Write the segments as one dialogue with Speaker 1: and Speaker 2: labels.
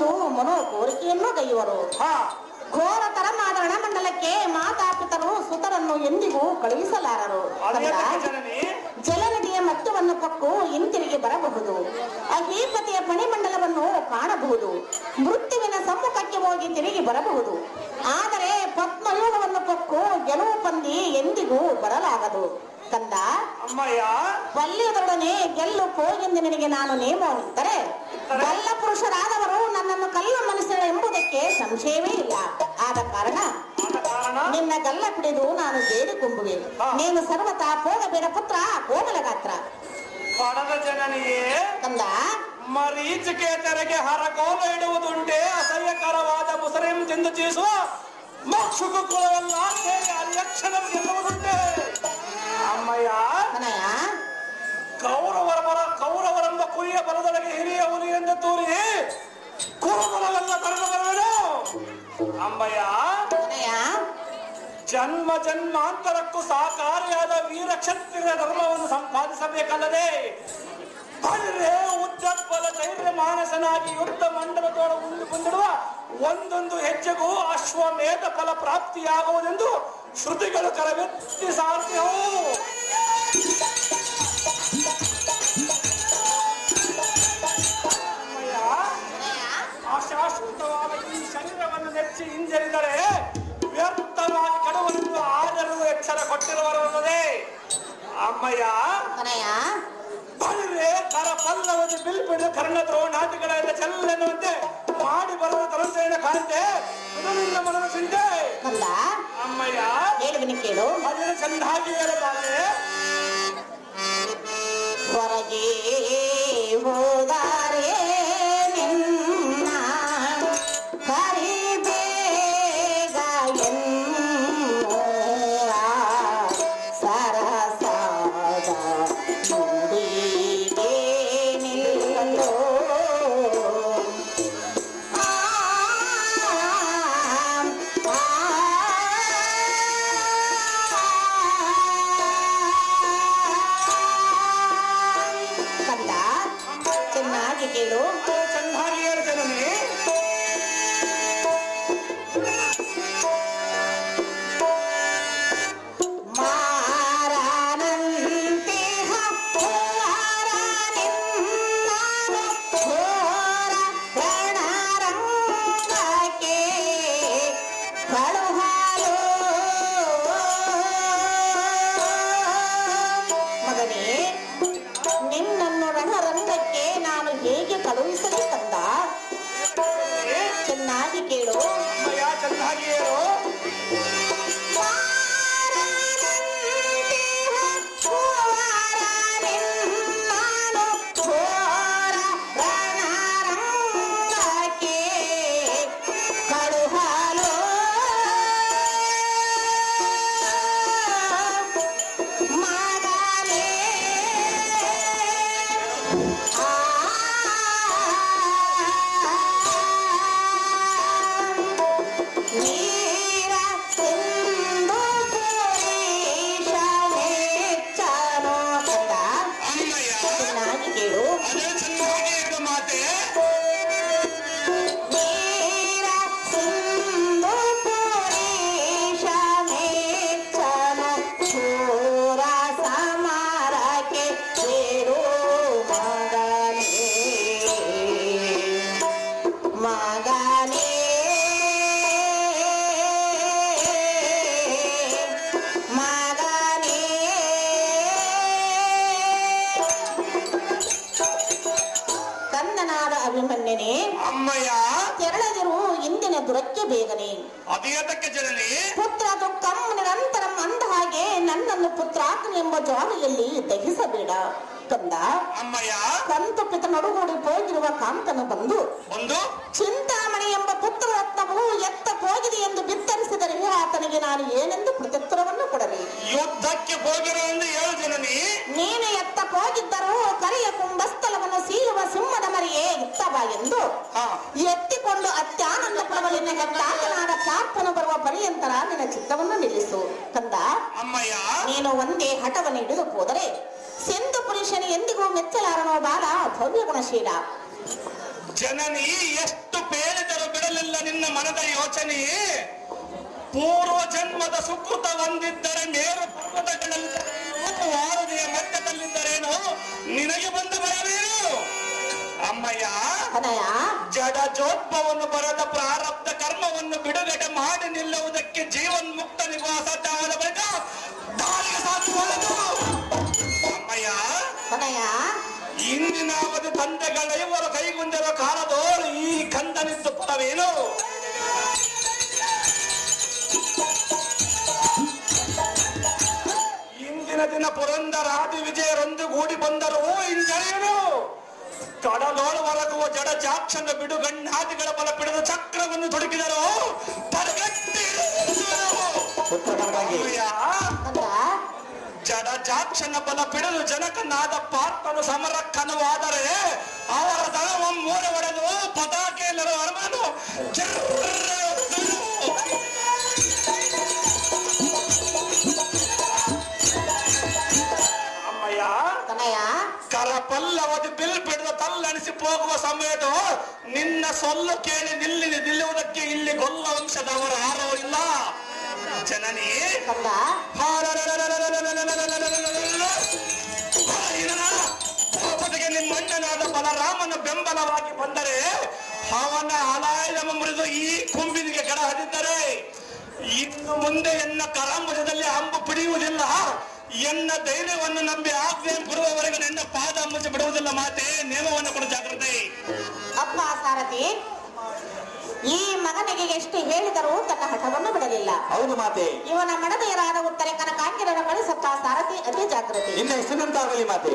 Speaker 1: ಬಂದು ಮನೋ ಕೋರಿಕೆಯನ್ನು ಗೈಯುವರು. ಘೋರ ತರಮಾದ ರಣಮಂಡಲಕ್ಕೆ ಮಾತಾಪಿತರು ಸುತರನ್ನು ಎಂದಿಗೂ ಕಳುಹಿಸಲಾರರು. ಜಲನದಿಯ ಮಟ್ಟವನ್ನು ಪಕ್ಕು ಹಿಂತಿರುಗಿ ಬರಬಹುದು. ಅಹೀಪತಿಯ ಪಣಿಮಂಡಲವನ್ನು ಕಾಣಬಹುದು. ಮೃತ್ಯುವಿನ ಸಮ್ಮುಖಕ್ಕೆ ಹೋಗಿ ತಿರುಗಿ ಬರಬಹುದು. ಆದರೆ ಪದ್ಮವ್ಯೂಹವನ್ನು ಪಕ್ಕು ಗೆಲುವು ಪಂದಿ ಎಂದಿಗೂ ಬರಲಾಗದು. ಕಂದ, ವಲ್ಯದೊಡನೆ ಗೆಲ್ಲು ಹೋಗೆಂದು ನಿನಗೆ ನಾನು ನೇಮವನಿದ್ದರೆ ಬಲ್ಲ ಪುರುಷರಾದವರು ನನ್ನನ್ನು ಕಲ್ಲ ಮನಸ್ಸಿನ ಎಂಬುದಕ್ಕೆ ಸಂಶಯವೇ ಇಲ್ಲ. ಆದ ಕಾರಣ ನಿನ್ನ ಗಲ್ಲ ಪಿಡಿದು ನಾನು ಬೇಡಿಕೊಂಬುವೆ. ನೀನು ಸರ್ವತಾ ಹೋಗಬೇಡ ಪುತ್ರ, ಹೋಗಲ ಗಾತ್ರ. ಕಂದ,
Speaker 2: ಮರೀಚಿಕೆ ತೆರೆಗೆ ಹರಕೋಲ ಇಡುವುದುಂಟೆ, ಅಸಹ್ಯಕರವಾದ ಮುಸರೆಂ ತಿಂದು ಚೀಸುವ ಮೋಕ್ಷಕ ಕುಲವೆಲ್ಲ ಸೇರಿ ಅಲಕ್ಷಣ ಗೆಲ್ಲುವುದುಂಟೆ. ಅಮ್ಮಯ್ಯ, ಕೌರವರೆಂಬ ಕುರಿಯ ಬಲದೊಳಗೆ ಹಿರಿಯ ಹುಲಿಯಿಂದ ತೂರಿ ಕುರುಬಲವೆಲ್ಲ ತರಲು ಬರುವೆನು. ಅಮ್ಮಯ್ಯ, ಜನ್ಮ ಜನ್ಮಾಂತರಕ್ಕೂ ಸಹಕಾರಿಯಾದ ವೀರ ಕ್ಷತ್ರಿಯ ಧರ್ಮವನ್ನು ಸಂಪಾದಿಸಬೇಕಲ್ಲದೆ ಬಲ್ಲೆ ಉದ್ದಪ್ಪಲ ಧೈರ್ಯ ಮಾನಸನಾಗಿ ಯುದ್ಧ ಮಂಡಲದೋಡ ಹೊಂದಿಡುವ ಒಂದೊಂದು ಹೆಜ್ಜೆಗೂ ಅಶ್ವಮೇಧ ಫಲ ಪ್ರಾಪ್ತಿಯಾಗುವುದೆಂದು ಶ್ರುತಿಗಳು ಕರವೆತ್ತಿ ಸಾರ್ಥ್ಯವು. ಅಶಾಶ್ವತವಾದ ಈ ಶರೀರವನ್ನು ನೆಚ್ಚಿ ಹಿಂಜರಿದರೆ ವ್ಯರ್ಥವಾಗಿ ಕಡುವನೆಂದು ಆದರೂ ಎಚ್ಚರ ಕೊಟ್ಟಿರುವರಲ್ಲದೆ. ಅಮ್ಮಯ್ಯ, ಬಲ್ಲೆ ಕರಪಲ್ಲವದು ಬಿಲ್ಪಿಡು ಕರ್ಣದ್ರೋಹ ನಾಟಕಗಳೆಲ್ಲ ಚೆಲ್ಲೆನ್ನುವಂತೆ ಮಾಡಿ ಬರುವ ತರಂತೆಯನ್ನು ಕಾಣುತ್ತೆ. ಇದರಿಂದ ಮನದ ಚಿಂತೆ. ಅಮ್ಮಯ್ಯ,
Speaker 1: ಕೇಳು.
Speaker 2: ಅದನ್ನು ಚಂದಾಗಿ ಹೇಳಬಾರೆ.
Speaker 1: ಹೊರಗೆ ಹೋದಾರೆ ನಿನ್ನ ಕರಿಬೇಗ ಸರಸಾದ ನುಡಿಗೆ ನಿಲ್ಲೋ. ಚೆನ್ನಾಗಿ ಕೇಳು.
Speaker 2: ಚೆನ್ನಾಗಿ ಹೇಳ್ತೇನೆ.
Speaker 1: ನಿನ್ನನ್ನು ರಣರಂಗಕ್ಕೆ ನಾನು ಹೇಗೆ ಕಳುಹಿಸಲಿ ಕಂದ? ಚೆನ್ನಾಗಿ ಕೇಳು.
Speaker 2: ಚೆನ್ನಾಗಿ ಹೇಳು.
Speaker 1: ಅಭಿಮನ್ಯನೇ,
Speaker 2: ಅಮ್ಮಯ್ಯ,
Speaker 1: ತೆರಳದಿರು ಇಂದಿನ ದುರಕ್ಕೆ ಬೇಗನೆ.
Speaker 2: ಅದೇತಕ್ಕೆ ಜನನಿ?
Speaker 1: ಪುತ್ರ ದುಃಖಂ ನಿರಂತರಂ ಅಂದ ಹಾಗೆ ನನ್ನನ್ನು ಪುತ್ರಾಗ್ನಿ ಎಂಬ ಜ್ವಾಲೆಯಲ್ಲಿ ದಹಿಸಬೇಡ ಕಂದ.
Speaker 2: ಅಮ್ಮಯ್ಯ,
Speaker 1: ಕಂತು ಪಿತ ನಡುಗೂಡಿ ಹೋಗಿರುವ ಕಾಂತನು ಬಂದು ಚಿಂತಾಮಣಿ ಎಂಬ ಪುತ್ರ ರತ್ನವು ಎತ್ತ ಹೋಗಿದೆ ಎಂದು ಬಿತ್ತರಿಸಿದರೆ ಆತನಿಗೆ ನಾನು ಏನೆಂದು ಪ್ರತ್ಯುತ್ತರವನ್ನು ಕೊಡಲಿ?
Speaker 2: ಯುದ್ಧಕ್ಕೆ ಹೋಗಿರೋ ಎಂದು ಹೇಳು ಜನನಿ.
Speaker 1: ನೀನು ಎತ್ತ ಹೋಗಿದ್ದರೂ ಕರಿಯ ಕುಂಭಸ್ಥಲವನ್ನು ಸೀಳುವ ಸಿಂಹದ ಮರಿಯೇ ಇತ್ತವ ಎಂದು ಎತ್ತಿಕೊಂಡು ಅತ್ಯಾನಂದ ಪ್ರಬಲಿನ ಹೆದ್ದಾತನಾದ ಪ್ರಾರ್ಥನೆ ಬರುವ ಪರ್ಯಂತರ ನಿನ್ನ ಚಿತ್ತವನ್ನು ನಿಲ್ಲಿಸು ಕಂದ.
Speaker 2: ಅಮ್ಮಯ್ಯ,
Speaker 1: ನೀನು ಒಂದೇ ಹಠವನ್ನು ಹಿಡಿದು ಹೋದರೆ ಸಿಂಧು ಪುರುಷನು ಎಂದಿಗೂ ಮೆಚ್ಚಲಾರನೋ ಬಾಲ ಭವ್ಯ ಗುಣಶೀಲ.
Speaker 2: ಜನನಿ ಎಷ್ಟು
Speaker 3: ಬೇಳಿದರೂ ಬಿಡಲಿಲ್ಲ ನಿನ್ನ ಮನದ ಯೋಚನೆಯೇ. ಪೂರ್ವ ಜನ್ಮದ ಸುಕೃತ ಹೊಂದಿದ್ದರೆ ಮೇರು ಪರ್ವತಗಳಲ್ಲಿ ವಾರದಿಯ ಮಧ್ಯದಲ್ಲಿದ್ದರೇನು ನಿನಗೆ ಬಂದ ಭಯವೇನು ಅಮ್ಮಯ್ಯ. ಜಡ ಜೋತ್ಪವನ್ನು ಬರದ ಪ್ರಾರಬ್ಧ ಕರ್ಮವನ್ನು ಬಿಡುಗಡೆ ಮಾಡಿ ನಿಲ್ಲುವುದಕ್ಕೆ ಜೀವನ್ಮುಕ್ತನಿಗೂ ಅಸಾಧ್ಯವಾದ ಬಳಿಕ ದಾರಿಗೆ ಸಾಧ್ಯವಾದದು ಅಮ್ಮಯ್ಯ. ಇಂದಿನ ಅವಧಿ ತಂದೆಗಳ ಇವರು ಕೈಗೊಂಡಿರುವ ಕಾಲದೋಳು ಈ ಕಂದನಿದ್ದು ಫಲವೇನು? ಇಂದಿನ ದಿನ ಪುರಂದರಾದಿ ವಿಜಯರೊಂದಿಗೂಡಿ ಬಂದರು ಇಂದರೇನು? ಕಡಲೋಳು ಹೊರಗುವ ಜಡ ಜಾಕ್ಷನ ಬಿಡುಗಣ್ಣಾದಿಗಳ ಬಲ ಪಿಡಿದ ಚಕ್ರವನ್ನು ತೊಡಗಿದರು. ಜಡ ಜಾಕ್ಷನ ಬಲ ಪಿಡಿದು ಜನಕನಾದ ಪಾರ್ಥನು ಸಮರಕ್ಕನುವಾದರೆ ಅವರ ದಳವ ಮೂರ ಹೊಡೆದು ಪತಾಕೆಯಲ್ಲರೂ ಅರಮನು ಕರಪಲ್ಲವದು ಬಿಲ್ ಬಿಡದ ತಲ್ಲಣಿಸಿ ಹೋಗುವ ಸಮಯದ ನಿನ್ನ ಸೊಲ್ಲು ಕೇಳಿ ನಿಲ್ಲುವುದಕ್ಕೆ ಇಲ್ಲಿ ಗೊಲ್ಲ ವಂಶದವರು ಯಾರೋ ಇಲ್ಲ ಜನನಿ. ನಿಮ್ಮಣ್ಣನಾದ ಬಲರಾಮನ ಬೆಂಬಲವಾಗಿ ಬಂದರೆ ಅವನ ಅಲಾಯಮ ಮುರಿದು ಈ ಕೊಂಬಿನಿಗೆ ಕೆಳ ಹದಿದ್ದರೆ ಇನ್ನು ಮುಂದೆ ಎನ್ನ ಕರಾಂಬುಜದಲ್ಲಿ ಅಂಬು piಡಿಯುವುದಿಲ್ಲ. ಎನ್ನ ಧೈರ್ಯವನ್ನು ನಂಬಿ ಆಜ್ಞೆ ಕೊಡುವವರೆಗೆ ನನ್ನ ಪಾದ ಮುಚ್ಚಿ ಬಿಡುವುದಿಲ್ಲ. ಮಾತೆ ನೇಮವನ್ನು ಕೊಡು ಜಾಗ್ರತೆ.
Speaker 1: ಅಪ್ಪ ಸಾರಥಿ, ಈ ಮಗನಿಗೆ ಎಷ್ಟು ಹೇಳಿದರೂ ತನ್ನ ಹಠವನ್ನು ಬಿಡಲಿಲ್ಲ.
Speaker 4: ಹೌದು ಮಾತೆ.
Speaker 1: ಇವನ ಮಡದಿಯರಾದ ಉತ್ತರೆ ಕನಕಾಂಗಿರನ್ನು ಕಳಿಸಪ್ಪ ಸಾರಥಿ, ಅತಿ ಜಾಗ್ರತೆ.
Speaker 4: ನಿನ್ನ ಹೆಸರಿನಂತಾಗಲಿ ಮಾತೆ.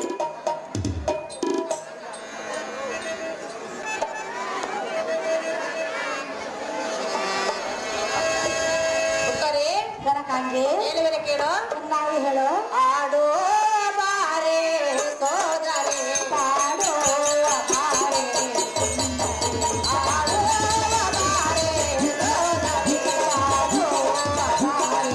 Speaker 1: ಉತ್ತರೆ ಕನಕಾಂಗಿ ಹೇಳುವರೆ ಕೇಳು, ಚೆನ್ನಾಗಿ ಹೇಳು. ಆಡೋ ಬಾರೆ ಸೋದರಿ ಪಾಡೋ ಬಾರೆ, ಆಡೋ ಬಾರೆ ಸೋದರಿ ಪಾಡೋ ಬಾರೆ.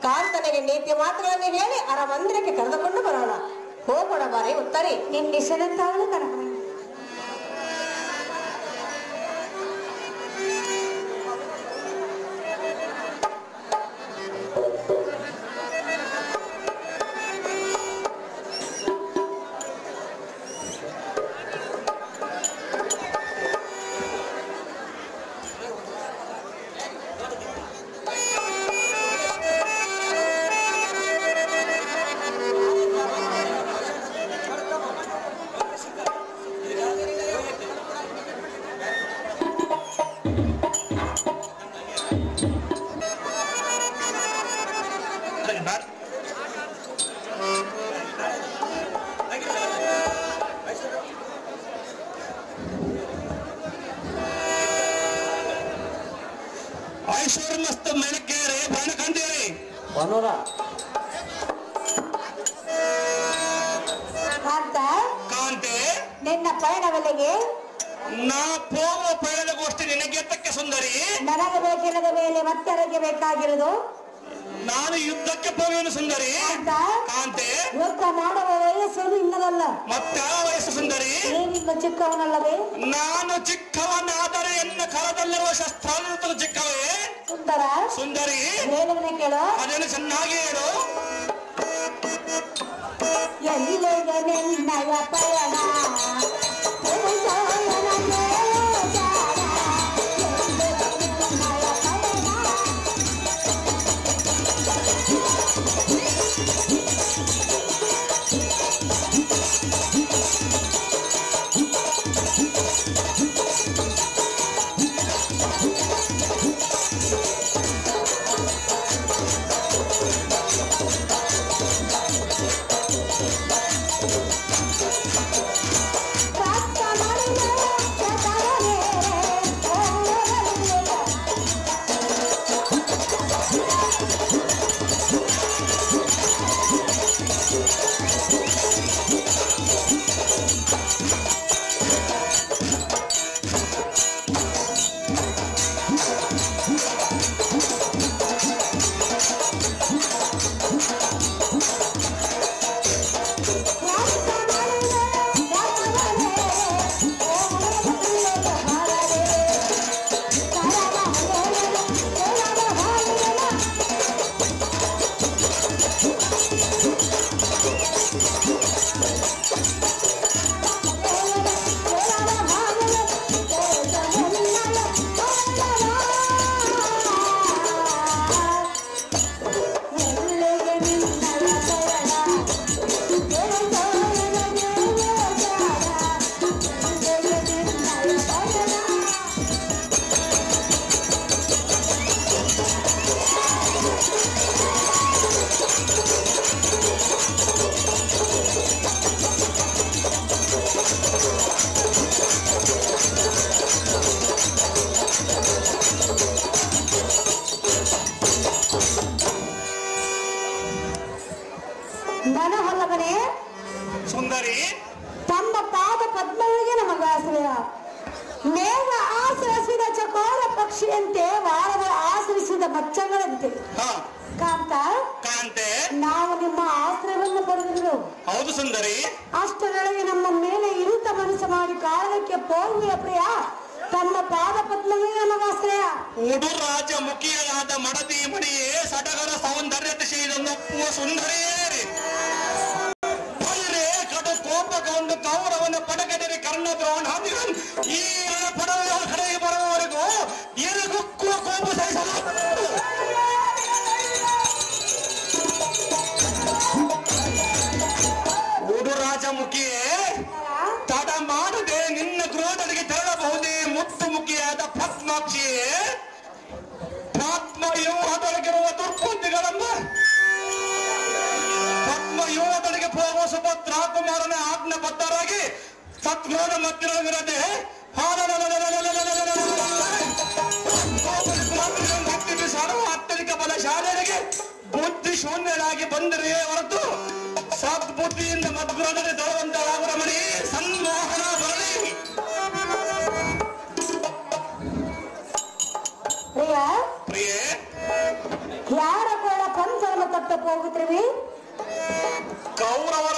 Speaker 1: ಕಾಂತನಿಗೆ ನೀತಿ ಮಾತುಗಳನ್ನು ಹೇಳಿ ಅರಮಂದಿರಕ್ಕೆ ಕರೆದುಕೊಂಡು ಬರೋಣ. ಹೋಗೋಣ ಬಾರಿ ಉತ್ತರಿ. ನಿನ್ನ ಹೆಸರೆಂತಾಗಲು ಕನಕ.
Speaker 3: ಐಶ್ವರ್ಯ ಮಸ್ತ್ ಮೆಣಕೇರಿ ಬಣ್ಣ ಕಂಡೇರಿ
Speaker 2: ಬನ್ನೂರ
Speaker 3: ಕಾಂತೆ
Speaker 1: ನಿನ್ನ ಪಯಣವೆಲ್ಲಿಗೆ?
Speaker 3: ನಾ ಹೋಗುವ ಪಯಣಗೋಷ್ಠಿ ನಿನಗೆ ಎತ್ತಕ್ಕೆ ಸುಂದರಿ.
Speaker 1: ನನಗೆ ಬೇಕಿಲ್ಲದ ಮೇಲೆ ಮತ್ತೆ ಬೇಕಾಗಿರುವುದು.
Speaker 3: ನಾನು ಯುದ್ಧಕ್ಕೆ ಹೋಗುವೆನು ಸುಂದರಿ. ಕಾಂತೆ
Speaker 1: ಯುದ್ಧ ಮಾಡುವ ವಯಸ್ಸು ಇನ್ನದಲ್ಲ.
Speaker 3: ಮತ್ತೆ ವಯಸ್ಸು ಸುಂದರಿ.
Speaker 1: ನೀನಿನ್ನು ಚಿಕ್ಕವನಲ್ಲವೇ?
Speaker 3: ನಾನು ಚಿಕ್ಕವನಾದರೆ ಎನ್ನ ಕರದಲ್ಲಿರುವ ಶಸ್ತ್ರಾಸ್ತ್ರ ಚಿಕ್ಕವೇ
Speaker 1: ಸುಂದರ.
Speaker 3: ಸುಂದರಿ
Speaker 1: ಹೇಳುವನೆ ಕೇಳು.
Speaker 3: ಅದೇನು ಚೆನ್ನಾಗಿ ಹೇಳು.
Speaker 1: ಎಲ್ಲಿಗೆ ನಿನ್ನಯ ಪಯಣ? ನನಹಲ್ಲವನೇ
Speaker 3: ಸುಂದರಿ
Speaker 1: ತಮ್ಮ ಪಾದ ಪದ್ಮಗಳಿಗೆ ನಮಗಾಶ್ರಯ. ಮೇಘ ಆಶ್ರಯಿಸಿದ ಚಕೋರ ಪಕ್ಷಿಯಂತೆ ವಾರಗಳ ಆಶ್ರಯಿಸಿದ ಮಚ್ಚಗಳಂತೆ. ಕಾಂತ
Speaker 3: ಕಾಂತೆ
Speaker 1: ನಾವು ನಿಮ್ಮ ಆಶ್ರಯವನ್ನು ಪಡೆದಿರು.
Speaker 3: ಹೌದು ಸುಂದರಿ.
Speaker 1: ಅಷ್ಟರೊಳಗೆ ನಮ್ಮ ಮೇಲೆ ಇಂಥ ಮನಸ್ಸು ಮಾಡಿ ಕಾರಣಕ್ಕೆ ಪೋರ್ವಿಯ ಪ್ರಿಯ ತಮ್ಮ ಪಾದ ಪದ್ಮಗಳಿಗೆ ನಮಗಾಶ್ರಯ.
Speaker 3: ಉಡು ರಾಜ ಮುಖಿಯಾದ ಮಡದಿ ಮಡಿಯೇ ಸಡಗರ ಸೌಂದರ್ಯತೆ ಒಪ್ಪುವ ಸುಂದರಿಯೇ ಕಡು ಕೋಪಗೊಂಡು ಕೌರವನ ಪಡಗದರೆ ಕರ್ಣದ್ರೋಣ ಈ ಪಡವ ಕಡೆಗೆ ಬರುವವರೆಗೂ ಎರಗುಕ್ಕುವ ಕೋಪ ಸಹಿಸಲಾಗದು. ಉಡು ರಾಜಮುಖಿಯೇ ತಡ ಮಾಡದೆ ನಿನ್ನ ಗೃಹದೊಳಗೆ ತೆರಳಬಹುದೇ ಮುತ್ತು ಮುಖಿಯಾದ ಪದ್ಮಾಕ್ಷಿಯೇ ಪದ್ಮ ವ್ಯೂಹದೊಳಗಿರುವ ದುರ್ಬುದ್ಧಿಗಳನ್ನು ಪದ್ಮ ವ್ಯೂಹದೊಳಗೆ ಹೋಗುವ ಸುಭದ್ರಾ ಕುಮಾರನ ಆಜ್ಞಾಬದ್ಧರಾಗಿ ಸದ್ಗುಣ ಮಧ್ಯವಿರದೆ ಅತ್ಯಧಿಕ ಬಲಶಾಲೆಗೆ ಬುದ್ಧಿ ಶೂನ್ಯರಾಗಿ ಬಂದರೆ ಹೊರತು ಸದ್ಬುದ್ಧಿಯಿಂದ ಮದ್ಗುಣದಲ್ಲಿ ದೊರೆಯುವಂತರಾಗುವ ಮಣಿ ಸನ್ಮೋಹನ ಬರಲಿ. ಪ್ರಿಯೇ
Speaker 1: ಯಾರ ಕೂಡ ಪಂಚವನ್ನು ಕಟ್ಟು ಹೋಗುತ್ತೀವಿ?
Speaker 3: ಕೌರವರ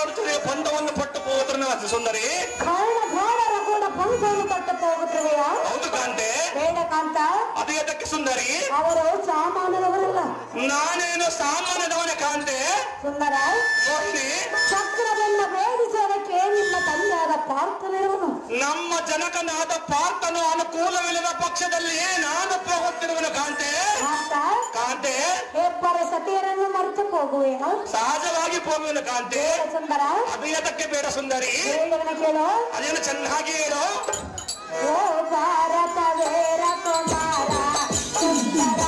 Speaker 3: ಪಂಚವನ್ನು ಪಟ್ಟು ಹೋಗುತ್ತಾರೆ ಸುಂದರಿ.
Speaker 1: ಕರ್ಣಘೋರರ ಕೂಡ ಪಂಚವನ್ನು ಕಟ್ಟು ಹೋಗುತ್ತೀವಿಯಾ?
Speaker 3: ಹೌದು ಕಾಂತೆ.
Speaker 1: ಬೇಡ ಕಾಂತ.
Speaker 3: ಅದು ಎದಕ್ಕೆ ಸುಂದರಿ?
Speaker 1: ಅವರು ಸಾಮಾನ್ಯದವರಲ್ಲ.
Speaker 3: ನಾನೇನು ಸಾಮಾನ್ಯದವನೇ ಕಾಂತೆ.
Speaker 1: ಸುಂದರ
Speaker 3: ಮೋಹಿನಿ
Speaker 1: ಚಕ್ರವನ್ನು ಭೇದಿಸೋದಕ್ಕೆ ನಿಮ್ಮ ತಂದೆಯಾದ ಪಾರ್ಥನಿರುವನು.
Speaker 3: ನಮ್ಮ ಜನಕನಾದ ಪಾರ್ಥನು ಅನುಕೂಲವಿಲ್ಲದ ಪಕ್ಷದಲ್ಲಿ ನಾನು ಹೋಗುತ್ತಿರುವನು ಕಾಂತೆ. ಕಾಂತೆ
Speaker 1: ಹೆಬ್ಬರ ಸತಿಯರನ್ನು ಮರೆತು ಹೋಗುವೇನು?
Speaker 3: ಸಹಜವಾಗಿ ಹೋಗುವೆನು ಕಾಂತೆ.
Speaker 1: ಸುಂದರ
Speaker 3: ಅದು ಎದಕ್ಕೆ ಬೇಡ ಸುಂದರಿ?
Speaker 1: ಕೇಳು.
Speaker 3: ಅದೇನು ಚೆನ್ನಾಗಿ ಹೇಳು.
Speaker 1: ಓ ಭಾರತ ವೀರ ಕುಮಾರ ಸುಂದರ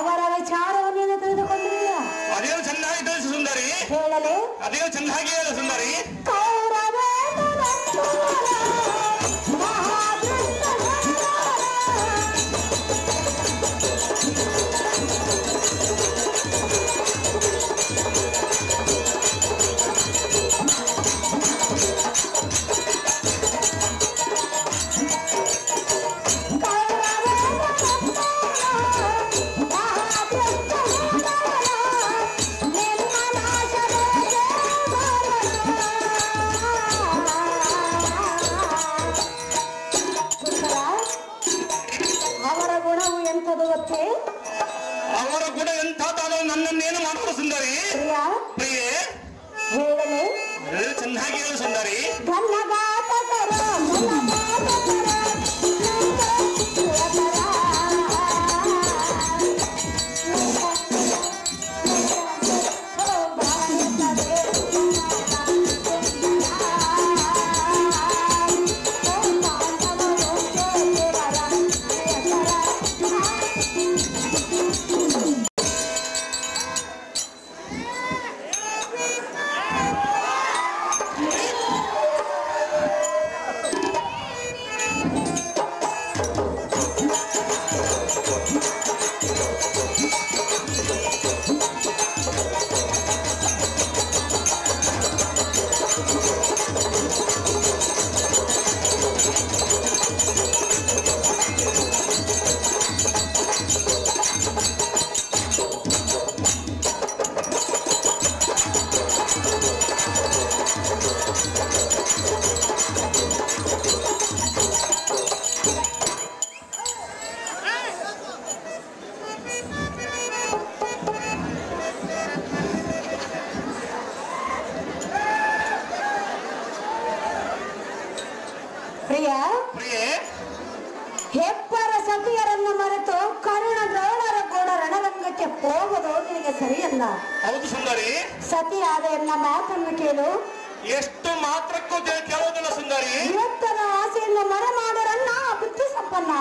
Speaker 1: ಅವರ ವಿಚಾರವನ್ನು ತಿಳಿದುಕೊಂಡಿಲ್ಲ.
Speaker 3: ಅದೇನು ಚೆನ್ನಾಗಿ ತಿಳಿಸು ಸುಂದರಿ.
Speaker 1: ಹೇಳಲೇ?
Speaker 3: ಅದೇನು ಚೆನ್ನಾಗಿ ಹೇಳು ಸುಂದರಿ. ಅವರ ಗುಣ ಎಂಥದ್ದು ನನ್ನನ್ನೇನು ಮಾಡಲು ಸುಂದರಿ. ಪ್ರಿಯೆ ಹೇಳಲು ಚೆನ್ನಾಗಿ ಹೇಳು ಸುಂದರಿ.
Speaker 1: ಹೆಪ್ಪರ ಸತಿಯರನ್ನು ಮರೆತು ಕರುಣ ದ್ರೋಣರ ಕೂಡ ರಣರಂಗಕ್ಕೆ ಹೋಗುವುದು ನಿನಗೆ ಸರಿಯಲ್ಲ.
Speaker 3: ಹೌದು ಸುಂದರಿ.
Speaker 1: ಸತಿಯಾದ ಎಲ್ಲ ಮಾತನ್ನು ಕೇಳು.
Speaker 3: ಎಷ್ಟು ಮಾತ್ರಕ್ಕೂ ಕೇಳೋದಿಲ್ಲ ಸುಂದರಿ.
Speaker 1: ಇವತ್ತರ ಆಸೆಯನ್ನು ಮರೆ ಮಾಡರನ್ನ ಬುದ್ಧಿ ಸಂಪನ್ನ.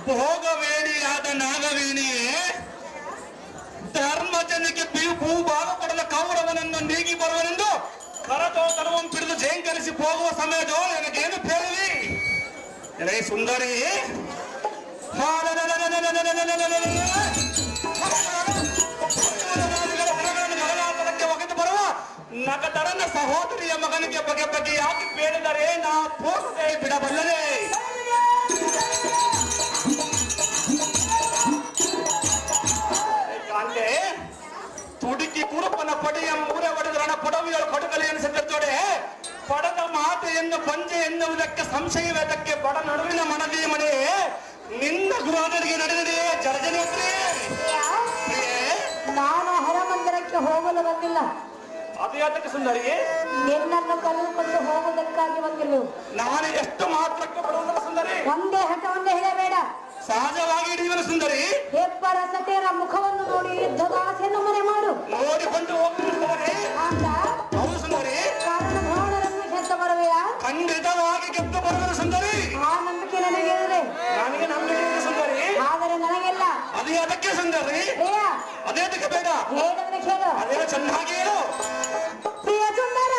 Speaker 3: ಭೋಗವೇಣಿಯಾದ ನಾಗವೇಣಿಯೇ ಧರ್ಮಜನಿಗೆ ಭೂಭಾಗ ಕೊಡದ ಕೌರವನನ್ನು ನೀಗಿ ಬರುವನೆಂದು ಕರತೋತರವನ್ನು ಹಿಡಿದು ಜೇಂಕರಿಸಿ ಹೋಗುವ ಸಮಯದೋ ನನಗೇನು ಹೇಳಲಿ ಎಲೆ ಸುಂದರಿ. ಒಗೆದು ಬರುವ ನಗದರನ ಸಹೋದರಿಯ ಮಗನಿಗೆ ಬಗೆ ಬಗೆ ಯಾಕೆ ಬೇಡಿದರೆ ನಾ ಹೋಗದೆ ಬಿಡಬಲ್ಲನೆ. ಕಾಂತೆ ತುಡುಕಿ ಕುರುಪನ ಪಡೆಯ ಮೂರೆ ಒಡೆದರಣ ಪೊಡವಿಯಳು ಕೊಡಗಲಿ ಎನಿಸುತ್ತೋಡೆ ಪಡದ ಮಾತೆಯನ್ನು ಪಂಜೆ ಎನ್ನುವುದಕ್ಕೆ ಸಂಶಯವೇದಕ್ಕೆ ಬಡ ನಡುವಿನ ಮನದಿ ಮನೆ ನಿನ್ನ ಗೃಹದರಿಗೆ ನಡೆದಿದೆಯೇ ಜರ್ಜನೋತ್ರಿ.
Speaker 1: ನಾನು ಹರಮಂದಿರಕ್ಕೆ ಹೋಗಲು ಬಂದಿಲ್ಲ.
Speaker 3: ಅದು ಯಾತಕ್ಕೆ ಸುಂದರಿ?
Speaker 1: ನಿನ್ನನ್ನು ಕರೆದುಕೊಂಡು ಹೋಗುವುದಕ್ಕಾಗಿ ಬಂದಿಲ್ಲ.
Speaker 3: ನಾನು ಎಷ್ಟು ಮಾತ್ರಕ್ಕೆ ಬರುವುದಿಲ್ಲ ಸುಂದರಿ.
Speaker 1: ಒಂದೇ ಹಠವನ್ನೇ ಹೇಳಬೇಡ.
Speaker 3: ಸಹಜವಾಗಿ ಹಿಡಿಯುವನು ಸುಂದರಿ.
Speaker 1: ಹೆಪ್ಪರ ಸತಿಯರ ಮುಖವನ್ನು ನೋಡಿ ಯುದ್ಧದ ಆಸೆಯನ್ನು ಮನೆ ಮಾಡು.
Speaker 3: ನೋಡಿಕೊಂಡು ಹೋಗ್ತಾರೆ. ಹೌದು ಸುಂದರಿ.
Speaker 1: ಕಾರಣ ದ್ರೋಣರನ್ನು ಗೆದ್ದು ಬರುವೆಯಾ?
Speaker 3: ಖಂಡಿತವಾಗಿ ಗೆದ್ದು ಬರುವನು ಸುಂದರಿ.
Speaker 1: ಆ ನಂಬಿಕೆ ನನಗೆ ಇದೆ.
Speaker 3: ನನಗೆ ನಂಬಿಕೆ ಇದೆ ಸುಂದರಿ.
Speaker 1: ಆದರೆ ನನಗೆಲ್ಲ.
Speaker 3: ಅದೇ ಅದಕ್ಕೆ ಸುಂದರಿ. ಅದೇ ಅದಕ್ಕೆ ಬೇಡ.
Speaker 1: ಹೇಳದ್ರೆ ಕೇಳು.
Speaker 3: ಅದೇ ಚೆನ್ನಾಗಿ ಹೇಳು.
Speaker 1: ಪ್ರಿಯ ಸುಂದರ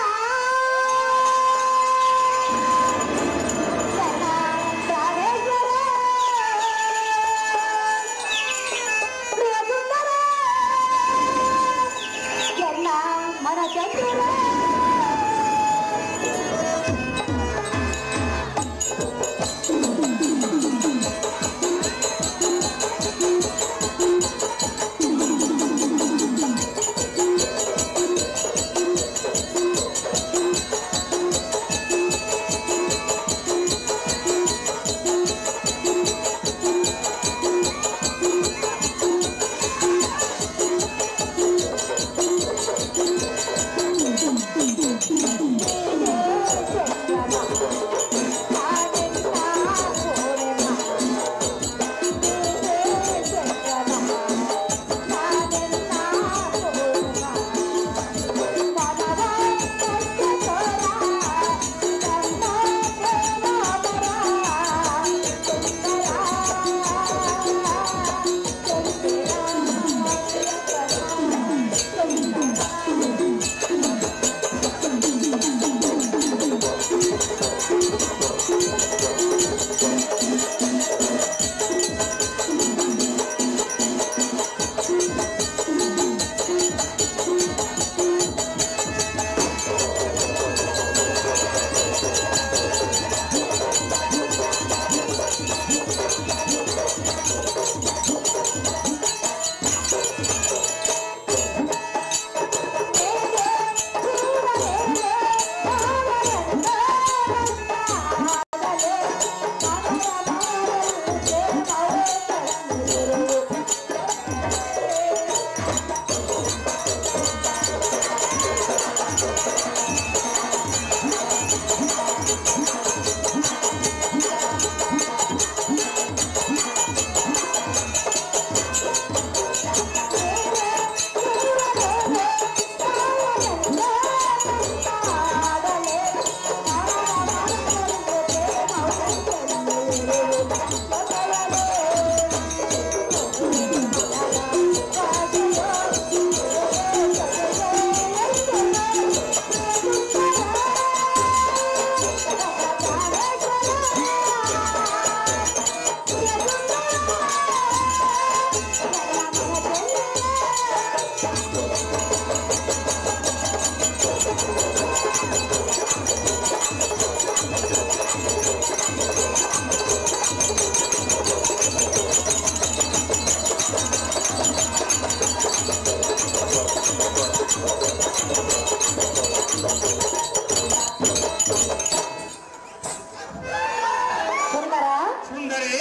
Speaker 3: ಸುಂದರಿ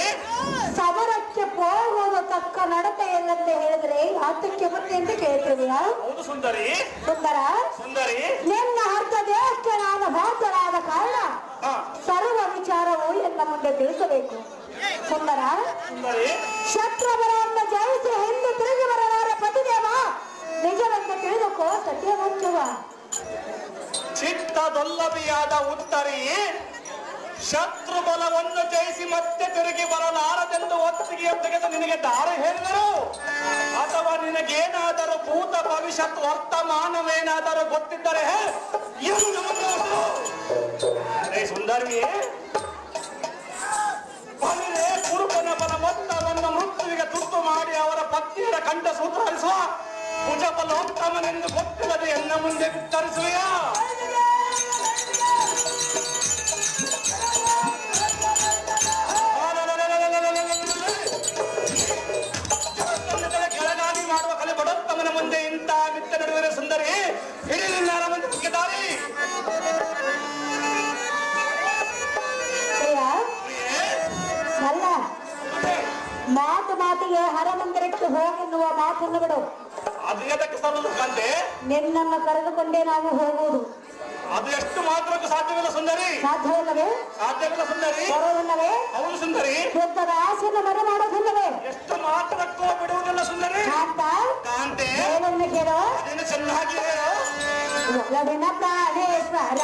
Speaker 4: ಸಮರಕ್ಕೆ ಹೋಗುವುದು ತಕ್ಕ ನಡತೆ ಎಲ್ಲಂತ ಹೇಳಿದ್ರೆ ಆತಕ್ಕೆ ಮುಂದೆ ಅಂತ ಕೇಳ್ತೀವಿಯಾ?
Speaker 3: ಹೌದು ಸುಂದರಿ.
Speaker 4: ಸುಂದರ
Speaker 3: ಸುಂದರಿ
Speaker 4: ನಿನ್ನ ಅರ್ಥ ದೇಹಕ್ಕೆ ನಾನು ಭಾಸರಾದ ಕಾರಣ ಸರ್ವ ವಿಚಾರವು ಎಲ್ಲ ಮುಂದೆ ತಿಳಿಸಬೇಕು. ಸುಂದರ
Speaker 3: ಸುಂದರಿ
Speaker 4: ಶತ್ರುಗಳನ್ನು ಜಯಿಸಿ ಹಿಂದೆ ತಿರುಗಿ ಬರಲಾರ ಪತಿದೇವ ನಿಜವೆಂದು ತಿಳಿದುಕೋ ಸತ್ಯ ಮುಚ್ಚುವ.
Speaker 3: ಚಿತ್ತದೊಲ್ಲವಿಯಾದ ಉತ್ತರಿ ಶತ್ರು ಬಲವನ್ನು ಜಯಿಸಿ ಮತ್ತೆ ತಿರುಗಿ ಬರಲಾರದೆಂದು ಒತ್ತಿಗೆ ತೆಗೆದು ನಿನಗೆ ದಾರಿ ಹೇಳಿದರು, ಅಥವಾ ನಿನಗೇನಾದರೂ ಭೂತ ಭವಿಷ್ಯತ್ ವರ್ತಮಾನವೇನಾದರೂ ಗೊತ್ತಿದ್ದರೆ ಸುಂದರಿ ಬಲಿರೆ ಕುರುಬನ ಬಲ ಮೊತ್ತವನ್ನು ಮೃತ್ಯುವಿಗೆ ತುರ್ತು ಮಾಡಿ ಅವರ ಪತ್ನಿಯರ ಕಂಠ ಸೂತ್ರಿಸುವ ಭುಜಬಲೋತ್ತಮನೆಂದು ಗೊತ್ತಿಲ್ಲದೆ ಎನ್ನ ಮುಂದೆ ಬಿತ್ತರಿಸುವೆಯ? ಕೆಳಗಾಗಿ ಮಾಡುವ ಕಲೆ ಬಡೋತ್ತಮನ ಮುಂದೆ ಇಂಥ ಮಿತ್ತ ನಡುವೆ ಸುಂದರಿ ಹಿಡಿಲಿಲ್ಲ ಮುಂದೆ ಮುಖ್ಯದಾರಿ.
Speaker 4: ಅಲ್ಲ ಮಾತು ಮಾತಿಗೆ ಹರಮಂದಿರಕ್ಕೆ ಹೋಗೆನ್ನುವ ಮಾತನ್ನು ಬಿಡು.
Speaker 3: ಅದು ಎದಕ್ಕೆ ಸಲ್ಲದು ಕಂದೆ?
Speaker 4: ನಿನ್ನನ್ನು ಕರೆದುಕೊಂಡೇ ನಾವು ಹೋಗುವುದು.
Speaker 3: ಅದು ಎಷ್ಟು ಮಾತ್ರಕ್ಕೂ ಸಾಧ್ಯವಿಲ್ಲ ಸುಂದರಿ.
Speaker 4: ಸಾಧ್ಯವಿಲ್ಲವೇ?
Speaker 3: ಸಾಧ್ಯವಿಲ್ಲ ಸುಂದರಿ.
Speaker 4: ಬರೋದಿಲ್ಲವೇ?
Speaker 3: ಹೌದು ಸುಂದರಿ.
Speaker 4: ಯುದ್ಧದ ಆಸೆಯನ್ನು ಮರೆ ಮಾಡೋದಿಲ್ಲವೇ?
Speaker 3: ಎಷ್ಟು ಮಾತ್ರಕ್ಕೂ ಬಿಡುವುದಿಲ್ಲ ಸುಂದರಿ. ಕಾಂತೆ
Speaker 4: ಏನನ್ನು ಕೇಳೋ?
Speaker 3: ಅದೇನು ಚೆನ್ನಾಗಿ ಹೇಳು.
Speaker 4: ಒಲವಿನ ಪ್ರಾಣೇಶ್ವರ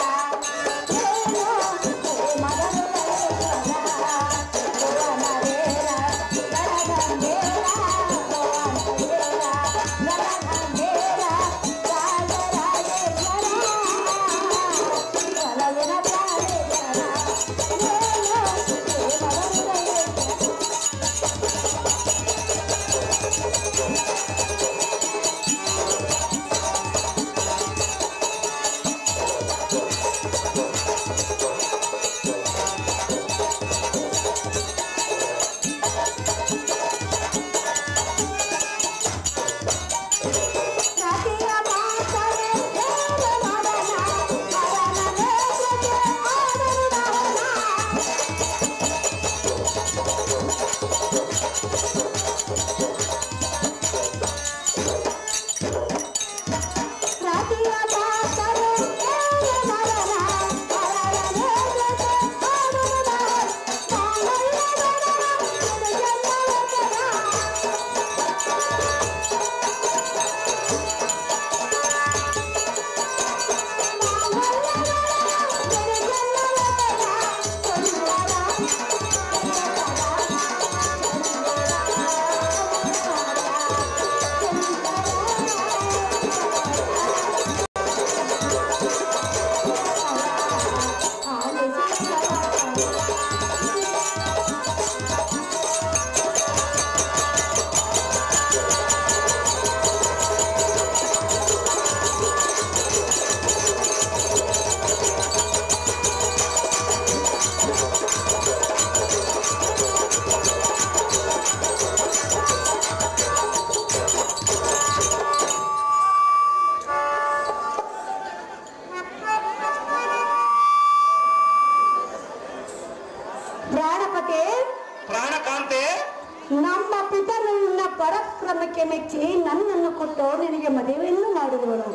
Speaker 4: ನಮ್ಮ ಪಿತನನ್ನ ಪರಾಕ್ರಮಕ್ಕೆ ಮೆಚ್ಚಿ ನನ್ನನ್ನು ಕೊಟ್ಟು ನಿನಗೆ ಮದುವೆಯನ್ನು ಮಾಡಿದವಳು.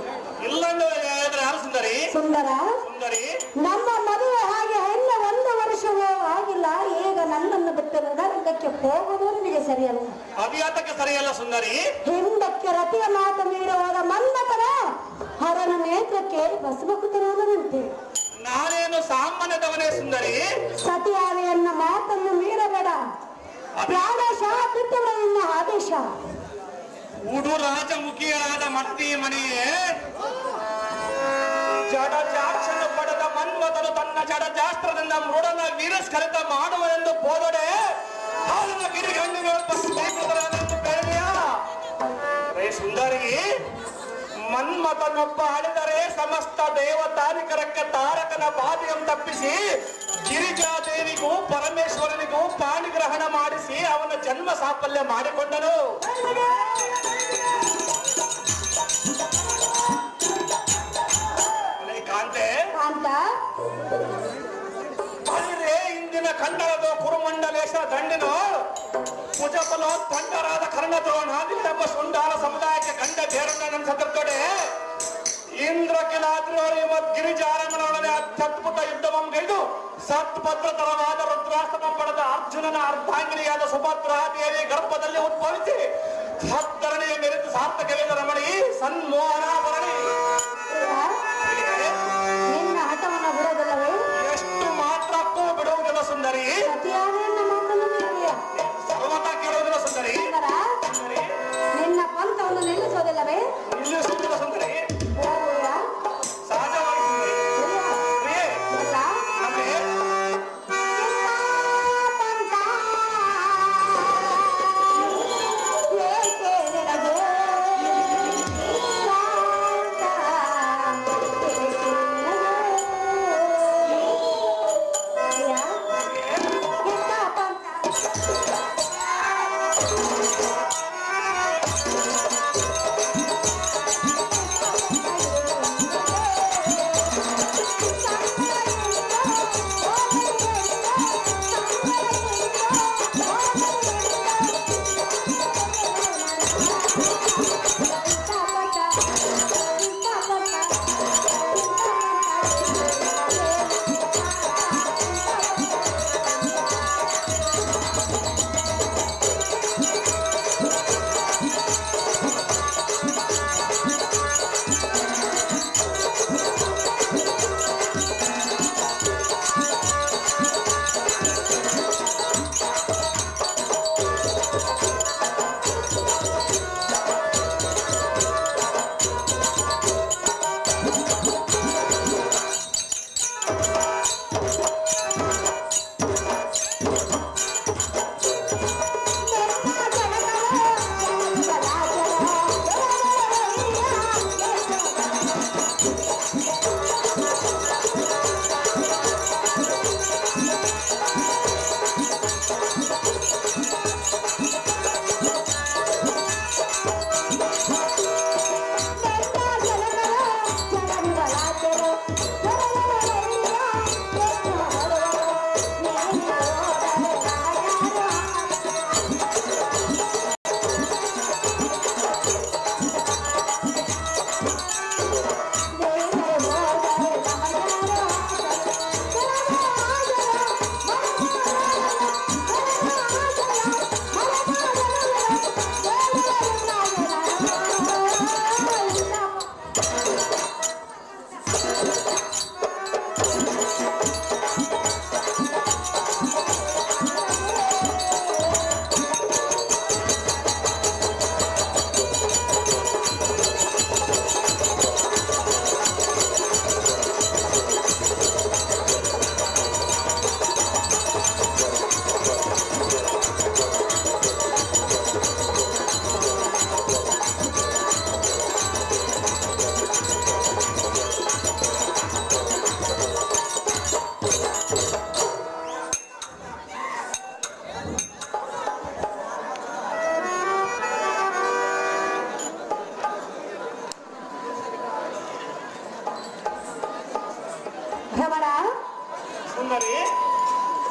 Speaker 4: ಸುಂದರ, ನಮ್ಮ ಮದುವೆ ಹಾಗೆ ಹೆಣ್ಣ 1 ವರ್ಷವೂ ಆಗಿಲ್ಲ. ಈಗ ನನ್ನನ್ನು ಬಿಟ್ಟು ರಂಗಕ್ಕೆ ಹೋಗುವುದು ನಿನಗೆ ಸರಿಯಲ್ಲ.
Speaker 3: ಅಭಿಯಾತಕ್ಕೆ ಸರಿಯಲ್ಲ ಸುಂದರಿ.
Speaker 4: ಹಿಂದಕ್ಕೆ ರತಿಯ ಮಾತು ಮೀರುವಾಗ ಮನ್ಮಥನ ಹರನ ನೇತ್ರಕ್ಕೆ ಬಸವಕುತನಾದನಂತೆ.
Speaker 3: ನಾನೇನು ಸಾಮಾನ್ಯದವನೇ ಸುಂದರಿ.
Speaker 4: ಸತಿಯಾನೆಯನ್ನ ಮಾತನ್ನು ಮೀರಬೇಡ. ಪ್ರಾಣಶ ಪಿತೃವಿನ ಆದೇಶ.
Speaker 3: ಉಡು ರಾಜಮುಖಿಯರಾದ ಮಟ್ಟಿ ಮಣಿಯೇ ಜಡಜಾಕ್ಷನ ಪಡೆದ ಮನ್ಮಥನು ತನ್ನ ಜಡಜಾಸ್ತ್ರದಿಂದ ಮೃಡನ ವೀರಸ್ಖಲಿತ ಮಾಡುವನೆಂದು ಬೋಧನೆ ಹಾಲಿನ ಗಿರಿಗಣ್ಣಿಗಳು ಸುಂದರಿ. ಮನ್ಮಥನೊಬ್ಬ ಅಳಿದರೆ ಸಮಸ್ತ ದೇವತಾನಿಕರಕ್ಕೆ ತಾರಕನ ಬಾಧೆಯನ್ನು ತಪ್ಪಿಸಿ ಗಿರಿಜಾದೇವಿಗೂ ಪರಮೇಶ್ವರನಿಗೂ ಪಾಣಿಗ್ರಹಣ ಮಾಡಿಸಿ ಅವನ ಜನ್ಮ ಸಾಫಲ್ಯ ಮಾಡಿಕೊಂಡನು. ಕಾಂತೆ,
Speaker 4: ಅಂತ
Speaker 3: ಇಂದಿನ ಖಂಡರದ ಕುರುಮಂಡಲೇಶ ದಂಡಿನು ಮುಜಫಲೋ ತಂಡರಾದ ಕರ್ಣದ್ರೋಣಾದಿಗಳೆಂಬ ಸುಂಡಾಲ ಸಮುದಾಯಕ್ಕೆ ಗಂಡ ಬೇರಣ್ಣ ನನ್ನ ಸತ್ತೊಡೆ ಇಂದ್ರ ಕಿಲಾದ್ರಿ ಮತ್ತು ಗಿರಿಜಾರಮನೊಡನೆ ಅತ್ಯದ್ಭುತ ಯುದ್ಧವನ್ಗೈದು ಸತ್ಪತ್ರತರವಾದ ರುದ್ರಾಸ್ತಮ ಪಡೆದ ಅರ್ಜುನನ ಅರ್ಧಾಂಗಿನಿಯಾದ ಸುಭದ್ರಾ ದೇವಿ ಗರ್ಭದಲ್ಲಿ ಉದ್ಭವಿಸಿ ಹತ್ತರನೆಯ ಮೆರೆದು ಸಾರ್ಥಕವೇದ ರಮಣಿ ಸನ್ಮೋಹನಾಭರಣಿ.
Speaker 4: ನಿನ್ನ ಹಠವನ್ನು ಬಿಡೋದಿಲ್ಲವೇ?
Speaker 3: ಎಷ್ಟು ಮಾತ್ರಕ್ಕೂ ಬಿಡುವುದಿಲ್ಲ ಸುಂದರಿ. ಸರ್ವತ ಕೇಳುವುದಿಲ್ಲ ಸುಂದರಿ.
Speaker 4: ನಿನ್ನ ಪಂಥವನ್ನು ನಿಲ್ಲಿಸೋದಿಲ್ಲವೇ?
Speaker 3: ನಿಲ್ಲಿಸುವುದಿಲ್ಲ ಸುಂದರಿ. ಸಹಜವಾಗಿ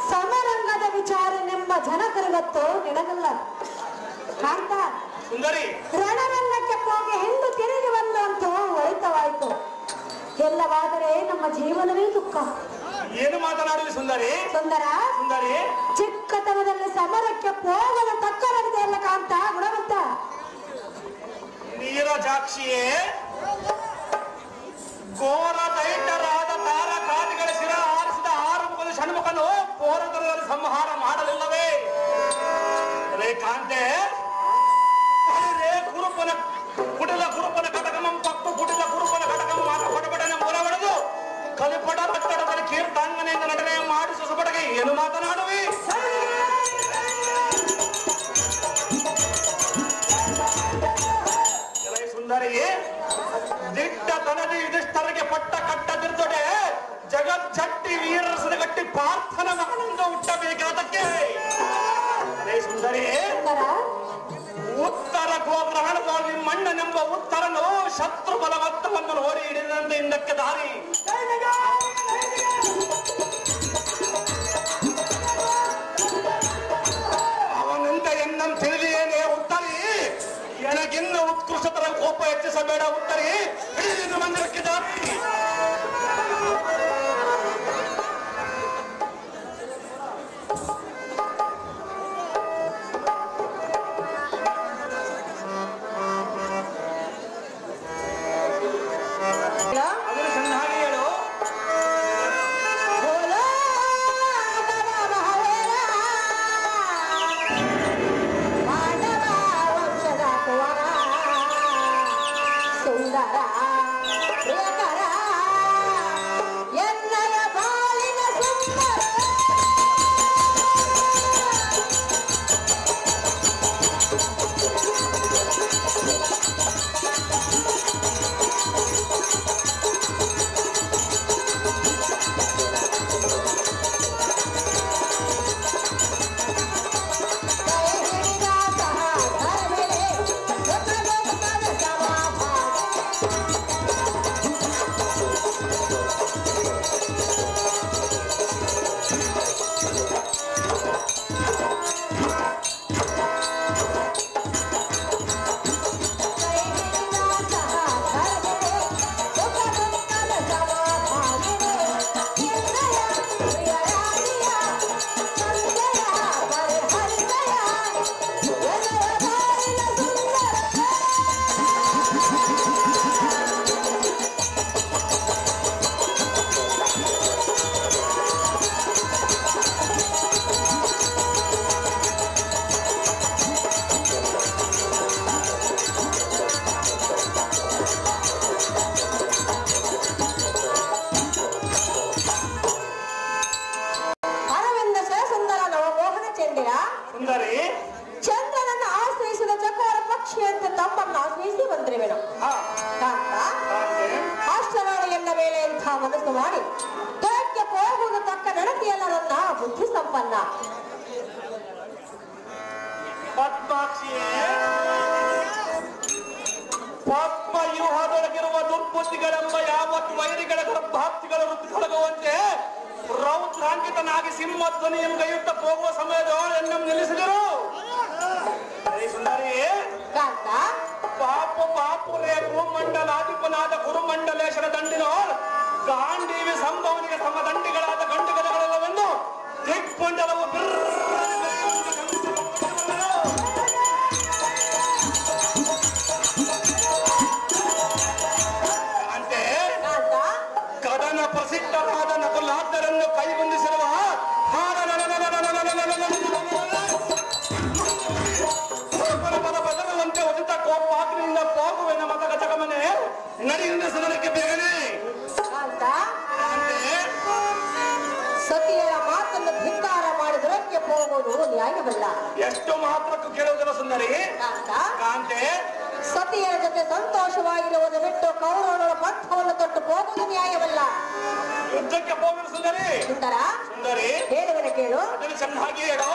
Speaker 4: ಸಮರಂಗದ ವಿಚಾರನೆಂಬ ಜನಕರಿಗತ್ತು ನಿನಗಲ್ಲ ಕಾಂತ. ರಣರಂಗಕ್ಕೆ ಹೋಗಿ ಹಿಂದು ತಿರುಗಿ ಬಂದಂತೂ ಒಳಿತವಾಯ್ತು. ಎಲ್ಲವಾದರೆ ನಮ್ಮ ಜೀವನವೇ ದುಃಖ.
Speaker 3: ಏನು ಮಾತನಾಡಲಿ ಸುಂದರಿ? ಸುಂದರಿ
Speaker 4: ಚಿಕ್ಕತನದಲ್ಲಿ ಸಮರಕ್ಕೆ ಹೋಗಲು ತಕ್ಕನಾಗಿದೆ ಅಲ್ಲ ಕಾಂತ ಗುಣವಂತ.
Speaker 3: ನೀರಜಾಕ್ಷಿಯೇ, ಘೋರ ದೈತ್ಯರಾದ ತಾರಕಾದಿಗಳ ಶಿರ ಆರಿಸಿದ ಆರುಮುಖದ ಷಣ್ಮುಖನು ಪೋರತರದಲ್ಲಿ ಸಂಹಾರ ಮಾಡಲಿಲ್ಲವೇ? ಕಾಂತೆ ಕುರುಪನ ಕುಟಿಲ ಕುರುಪನ ಕಟಕಮಂ ಪಕ್ಕು ಕುಟಿಲ ಕುರುಪನ ಕಟಕಂ ಮಾತ ಪಟಪಟನೆ ಮೂಲ ಹೊಡೆದು ಕಲಿಪಟ ಕಟ್ಟಡದಲ್ಲಿ ಕೀರ್ತಾಂಗನೆಯಿಂದ ನಟನೆ ಮಾಡಿಸುವ ಸುಪಟಗೆ ಏನು ಮಾತನಾಡುವಿ? ಸುಂದರಿ, ದಿಟ್ಟತನದಿ ಯುಧಿಷ್ಠರಿಗೆ ಪಟ್ಟ ಕಟ್ಟದಿರ್ತಡೆ ಜಗಜ್ಜಟ್ಟಿ ವೀರರಸದ ಗಟ್ಟಿ ಪಾರ್ಥನ ಮಗನಿಂದ ಹುಟ್ಟಬೇಕಾದಕ್ಕೆ. ಸುಂದರಿ, ಉತ್ತರ ಗೋಗ್ರಹಣದೊಳಗೆ ಮಣ್ಣನೆಂಬ ಉತ್ತರನು ಶತ್ರು ಬಲವತ್ತವನ್ನು ನೋಡಿ ಹಿಡಿದಂತೆ ಹಿಂದಕ್ಕೆ ದಾರಿ. ತಪ್ಪಿಸಬೇಡ ಉತ್ತರಿ. ಇಡೀ ಮಂದಿರಕ್ಕೆ ದಾರಿ.
Speaker 4: ಚಂದ್ರನನ್ನು ಆಶ್ರಯಿಸಿದ ಚಕೋರ ಪಕ್ಷಿಯಂತೆ ತಮ್ಮನ್ನು ಆಶ್ರಯಿಸಿ ಬಂದ್ರಿವೆನು. ಅಷ್ಟರೊಳಗೆಲ್ಲ ವೇಳೆ ಅಂತ ಮನಸ್ಸು ಮಾಡಿ ದೊರಕ್ಕೆ ಹೋಗುವುದು ತಕ್ಕ ನಡತೆಯಲ್ಲ ನನ್ನ ಬುದ್ಧಿ ಸಂಪನ್ನ.
Speaker 3: ಪದ್ಮಾಕ್ಷಿಯೇ, ಪದ್ಮವ್ಯೂಹದೊಳಗಿರುವ ದುರ್ಬುದ್ಧಿಗಳೆಂಬ ಯಾವತ್ತು ವೈರಿಗಳ ಗರ್ಭಾಪ್ತಿಗಳ ತೊಡಗುವಂತೆ ರೌದ್ರಾಂಕಿತನಾಗಿ ಸಿಂಹಧ್ವನಿಯನ್ನು ಗೈಯುತ್ತ ಹೋಗುವ ಸಮಯದವರೆನ್ನು ನಿಲ್ಲಿಸಿದರು. ಸುಂದರಿ, ಪಾಪುರೇ ಗುರುಮಂಡಲಾಧಿಪನಾದ ಗುರುಮಂಡಲೇಶ್ವರ ದಂಡಿನೋರ್ ಗಾಂಡೀವಿ ಸಂಭವನಿಗೆ ತಮ್ಮ ದಂಡಿಗಳಾದ ಗಂಡುಗದಗಳೆಲ್ಲವೆಂದು ದಿಗ್ಮಂಡಲವು ಅಂತೆ ಕದನ ಪ್ರಸಿದ್ಧರಾದ ನಕುಲಾದರನ್ನು ಕೈಗೊಂಡಿಸಿರುವ ಬದಲುವಂತೆ ಉಚಿತ ಕೋಪಾಗ್ನಿಯಿಂದ ಹೋಗುವೆನ ಮತ ಗತಗಮನೆ ನಡೆಯುವ ಸದನಕ್ಕೆ ಬೇಗನೆ.
Speaker 4: ಸತಿಯರ ಮಾತನ್ನು ಧಿಕ್ಕಾರ ಮಾಡಿದರಕ್ಕೆ ಹೋಗುವುದು ನ್ಯಾಯವಲ್ಲ.
Speaker 3: ಎಷ್ಟು ಮಾತ್ರಕ್ಕೂ ಕೇಳುವುದಿಲ್ಲ ಸುಂದರಿ. ಕಾಂತೆ,
Speaker 4: ಸತಿಯರ ಜೊತೆ ಸಂತೋಷವಾಗಿರುವುದು ಬಿಟ್ಟು ಕೌರವರ ಪಂಥವನ್ನು ತೊಟ್ಟು ಹೋಗುವುದು ನ್ಯಾಯವಲ್ಲ.
Speaker 3: ಯುದ್ಧಕ್ಕೆ ಹೋಗುವುದು ಸುಂದರಿ. ಸುಂದರಿ
Speaker 4: ಹೇಳುವನ ಕೇಳು.
Speaker 3: ಅದನ್ನು ಚೆನ್ನಾಗಿ ಹೇಳು.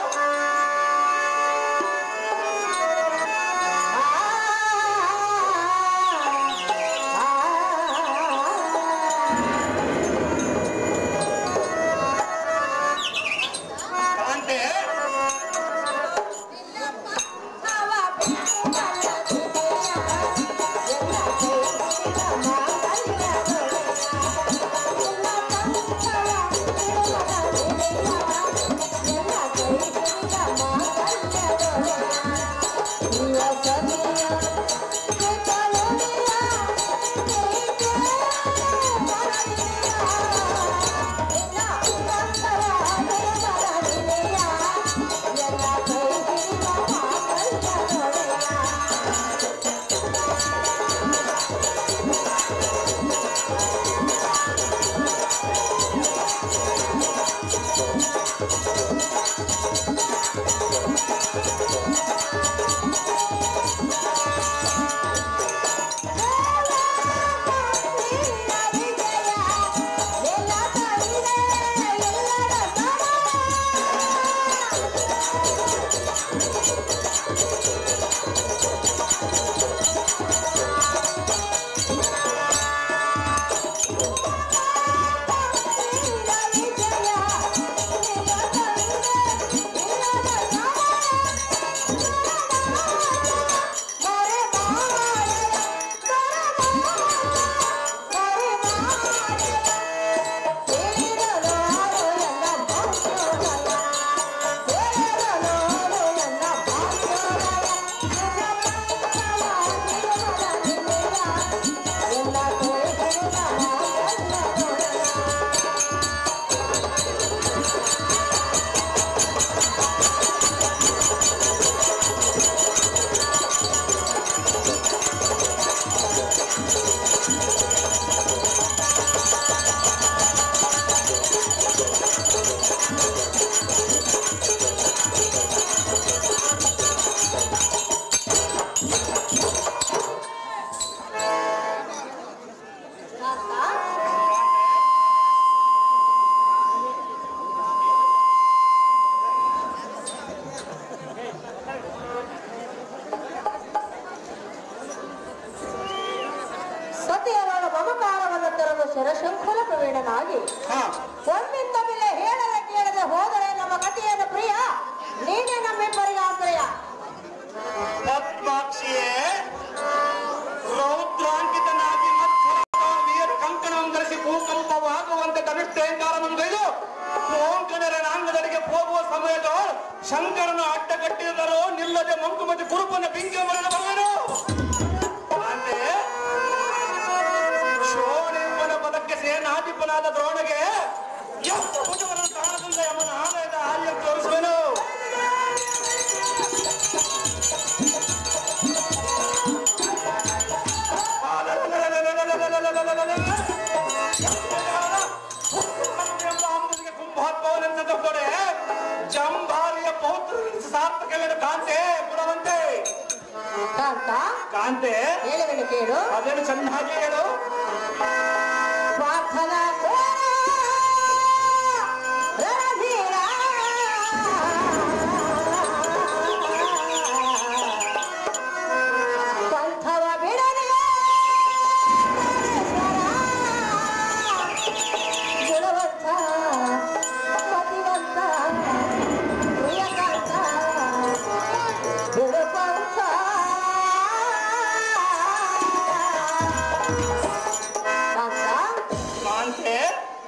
Speaker 4: Come on. ಶರಶಂಕುಲ ಪ್ರವೀಣನಾಗಿ ಒಮ್ಮಿಂದ ಮೇಲೆ ಹೇಳದೆ ಕೇಳದೆ ಹೋದರೆ ನಮ್ಮ ಗತಿಯಾದ ಪ್ರಿಯ ನೀನೇ ನಮ್ಮಿಬ್ಬರಿಗೆ ಆಶ್ರಯ.
Speaker 3: ಪದ್ಮಾಕ್ಷಿಯೇ ರೌದ್ರಾಂಕಿತನಾಗಿ ವೀರ ಕಂಕಣವನ್ನು ಧರಿಸಿ ಭೂಕಂಪವಾಗುವಂತೆ ಧನುಷ್ಠೇಂಕಾರವನ್ನು ಗೈದು ಕೋಂಕಣರ ನಾಂಗದರಿಗೆ ಹೋಗುವ ಸಮಯದ ಶಂಕರನು ಅಡ್ಡ ಕಟ್ಟಿದರೂ ನಿಲ್ಲದೆ ಮಂಕುಮತಿ ಕುರುಪನ ಬಿಂಗೆ ಮರಣ ಬರುವನು. ಅಂತೆಯೇ ಶೋಣಿಂಬನ ಪದಕ್ಕೆ ಸೇನಾಧಿಪನಾದ ದ್ರೋಣಗೆ ಎಷ್ಟು ಭುಜವನ್ನು ಕಾರಣದಿಂದ ಯಮನ ಆಲಯದ ಆರ್ಯ ತೋರಿಸುವೆನು. ಕುಂಭಾತ್ಮವನೆಂದರೆ ಜಂಭಾರಿಯ ಪೌತ್ರ ಸಾರ್ಥಕವೇನು ಕಾಂತೆ ಗುಣವಂತೆ ಕಾಂತೆ
Speaker 4: ಹೇಳುವೆನು ಕೇಳು.
Speaker 3: ಅದೇನು ಚೆನ್ನಾಗಿ ಹೇಳು.
Speaker 4: ಪ್ರಾರ್ಥನಾ ಪಂಥವ ಬಿಡಲಿ ಗುಣವಂತ ಮತಿವಂತ ಪ್ರಿಯಕಾಂತ ಬಿಡುವಂತ
Speaker 3: ಕಾಂತೆ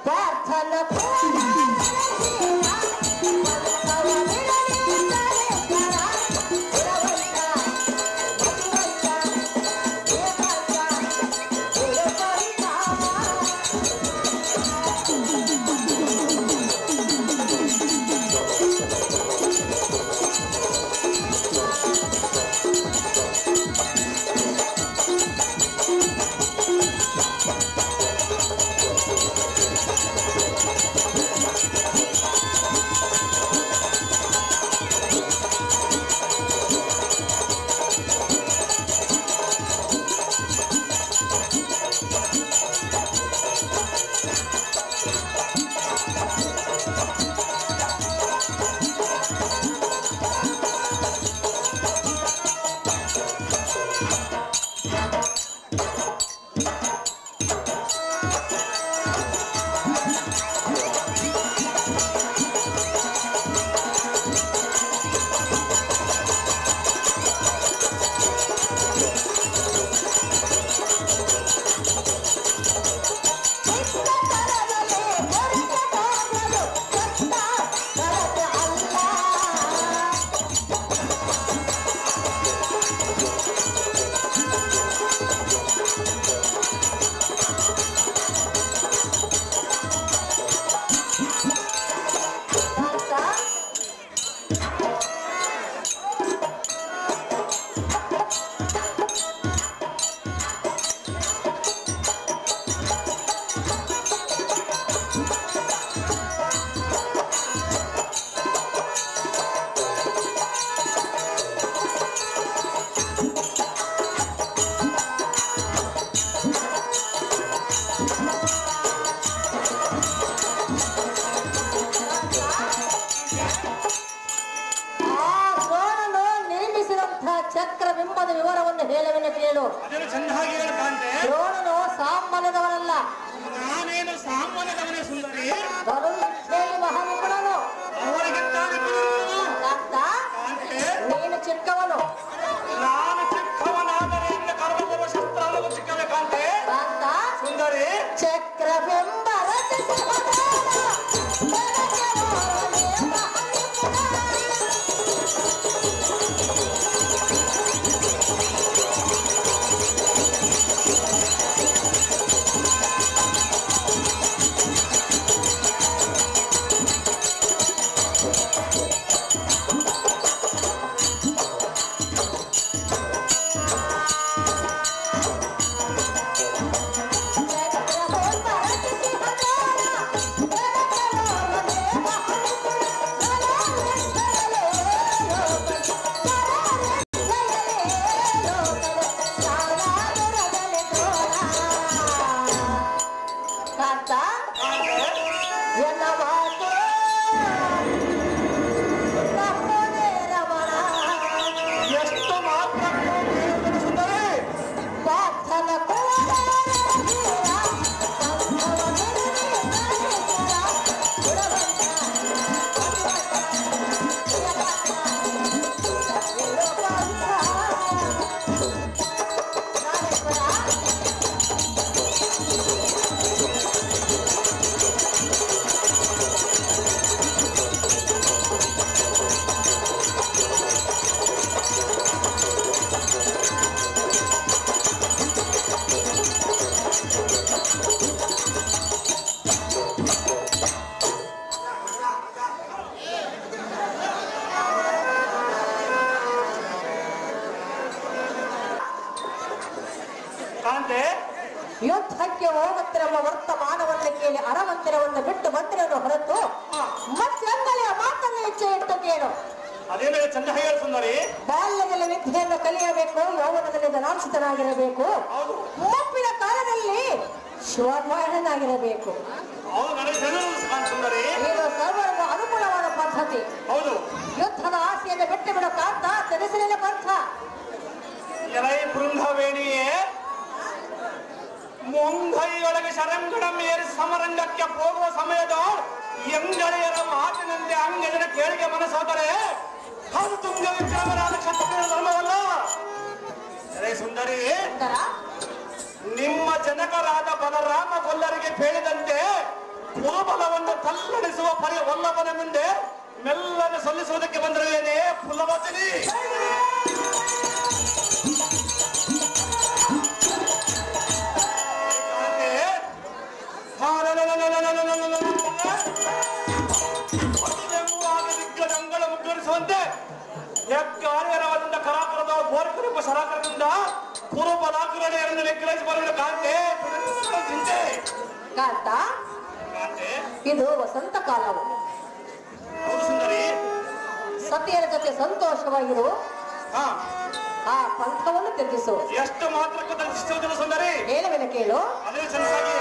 Speaker 4: ಪ್ರಾರ್ಥನಾ ಚಕ್ರಬಿಂಬದ ವಿವರವನ್ನು ಹೇಳುವೆನು ಕೇಳು. ದ್ರೋಣನು ಸಾಮಾನ್ಯದವನಲ್ಲ.
Speaker 3: ನಾನೇನು ಸಾಮಾನ್ಯದವನೇ ಸುಂದರಿ.
Speaker 4: ಮಹಾವಿಪುಣನು. ನೀನು ಚಿಕ್ಕವನು.
Speaker 3: ನಾನು ಚಿಕ್ಕವನಾದರೆ ಇನ್ನು ಕರ್ಮದ ಶಸ್ತ್ರಾಲವು ಚಿಕ್ಕವೇ ಕಾಂತೆ. ಸುಂದರಿ
Speaker 4: ಚಕ್ರಬಿಂಬ
Speaker 2: ಕಾಂತೆ
Speaker 4: ಯುದ್ಧಕ್ಕೆ ಹೋಗುತ್ತಿರುವ ವರ್ತಮಾನವನ್ನು ಕೇಳಿ ಅರಮಂದಿರವನ್ನು ಬಿಟ್ಟು ಮಂದಿರವನ್ನು ಹೊರತು ಮತ್ತೆಂದಲೇ ಮಾತನ್ನು ಇಚ್ಛೆ ಇಟ್ಟು ಕೇಳು.
Speaker 2: ಅದೇನು ಚಂದ ಹೇಳಿ ಸುಂದರಿ.
Speaker 4: ಬಾಲ್ಯದಲ್ಲಿ ವಿದ್ಯೆಯನ್ನು ಕಲಿಯಬೇಕು, ಯೌವನದಲ್ಲಿ ಧನಾಂಶಿತನಾಗಿರಬೇಕು, ಮುಪ್ಪಿನ ಕಾಲದಲ್ಲಿ ಶಿವಭಾಯನಾಗಿರಬೇಕು.
Speaker 2: ಹೌದು, ನನಗೆ ಸುಂದರಿ.
Speaker 4: ಇದು ಸರ್ವರಿಗೂ ಅನುಕೂಲವಾದ ಪದ್ಧತಿ.
Speaker 2: ಹೌದು,
Speaker 4: ಯುದ್ಧದ ಆಸೆಯನ್ನು ಬಿಟ್ಟು ಬಿಡೋ ಕಾಂತ ತಿಳಿಸಲಿಲ್ಲ ಪಂಥ.
Speaker 2: ಎಲೈ ಬೃಂದವೇಣಿಯೇ, ಮುಂಗೈಯೊಳಗೆ ಶರಂಗಡಂ ಏರಿ ಸಮರಂಗಕ್ಕೆ ಹೋಗುವ ಸಮಯದ ಎಂಗಳೆಯರ ಮಾತಿನಂತೆ ಅಂಗಜನ ಕೇಳಿಗೆ ಮನಸ್ಸೋದರೆ ಅದು ತುಂಗ ವಿಕ್ರಮರಾದ ಕ್ಷತ್ರಿಯ ಧರ್ಮವಲ್ಲ. ಎಲೈ ಸುಂದರಿ, ನಿಮ್ಮ ಜನಕರಾದ ಬಲರಾಮ ಗೊಲ್ಲರಿಗೆ ಹೇಳಿದಂತೆ ಕುರುಬಲವನ್ನು ತಲ್ಲಣಿಸುವ ಪರಿ ವಲ್ಲಭನ ಮುಂದೆ ಮೆಲ್ಲನೆ ಸಲ್ಲಿಸುವುದಕ್ಕೆ ಬಂದಿರುವೇನೆ ಪುಲ್ಲವಚನಿ. ದಿಗ್ಗಜಂಗಳ ಮುಗ್ಗರಿಸುವಂತೆ ಹೆಗ್ಗಾರ್ಯರವಾದ ಕರಾಕರದ ಬೋರ್ಕರೆಂಬ ಸರಾಕರದಿಂದ ಕುರುಬಲಾಗ್ರಣೆಯನ್ನು ನಿಗ್ರಹಿಸಿ ಬರಲು ಕಾಂತೆ ಚಿಂತೆ.
Speaker 4: ಕಾಂತ, ಇದು ವಸಂತ ಕಾಲವು.
Speaker 2: ಸುಂದರಿ,
Speaker 4: ಸತಿಯರ ಜೊತೆ ಸಂತೋಷವಾಗಿರು. ಆ ಪಂಥವನ್ನು ತ್ಯಜಿಸು.
Speaker 2: ಎಷ್ಟು ಮಾತ್ರಕ್ಕೆ ತ್ಯಜಿಸುವುದಿಲ್ಲ ಸುಂದರಿ.
Speaker 4: ಹೇಳುವೆನು ಕೇಳು.
Speaker 2: ಅದೇ ಚೆನ್ನಾಗಿ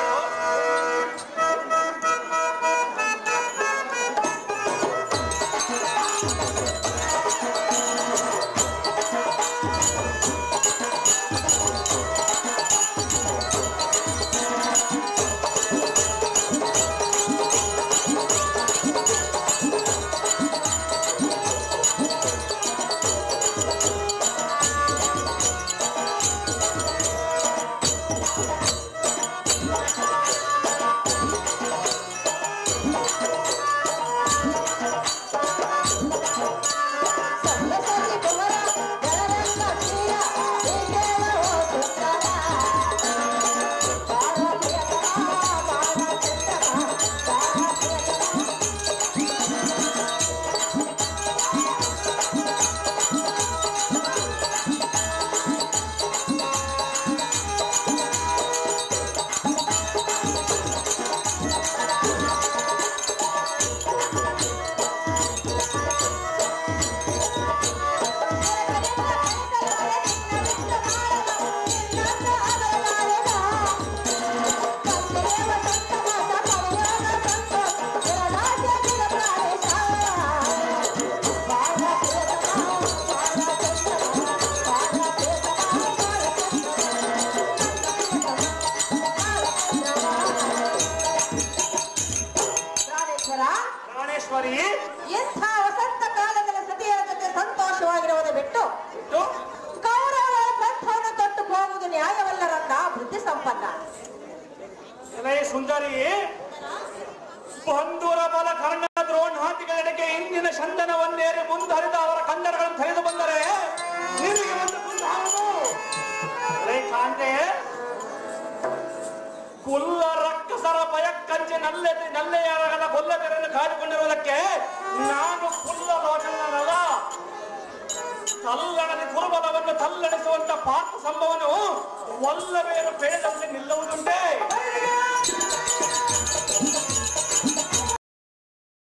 Speaker 4: ಎಂಥ ವಸಂತ ಕಾಲದಲ್ಲಿ ಸತಿಯರ ಜೊತೆ ಸಂತೋಷವಾಗಿರುವುದು ಬಿಟ್ಟು ಕೌರವರ ಪಂಥವನ್ನು ತೊಟ್ಟು ಹೋಗುವುದು ನ್ಯಾಯವಲ್ಲರನ್ನ ಬುದ್ಧಿ ಸಂಪನ್ನ.
Speaker 2: ಸುಂದರಿ, ಬಂಧುರ ಬಲ ಕರ್ಣ ದ್ರೋಣಾದಿಗಳೆಡೆಗೆ ಇಂದಿನ ಚಂದನವನ್ನೇರಿ ಮುಂದರಿದ ಅವರ ಕನ್ನಡಗಳನ್ನು ತೆಗೆದು ಬಂದರೆ ನಿನಗೆ ಒಂದು ಕಾಂತೆ ಕುಲ್ಲ ರಕ್ಕಸರ ಭಯಕ್ಕಂಚೆ ನಲ್ಲೆಯರಗಳ ಕೊಲ್ಲತೆರನ್ನು ಕಾಡಿಕೊಂಡಿರುವುದಕ್ಕೆ ನಾನು ಕುಲ್ಲ ಲೋಚನಲ್ಲ. ತಲ್ಲಣದಿ ಕುರುಬಲವನ್ನು ತಲ್ಲಣಿಸುವಂತ ಪಾರ್ಥ ಸಂಭವನು ಒಲ್ಲ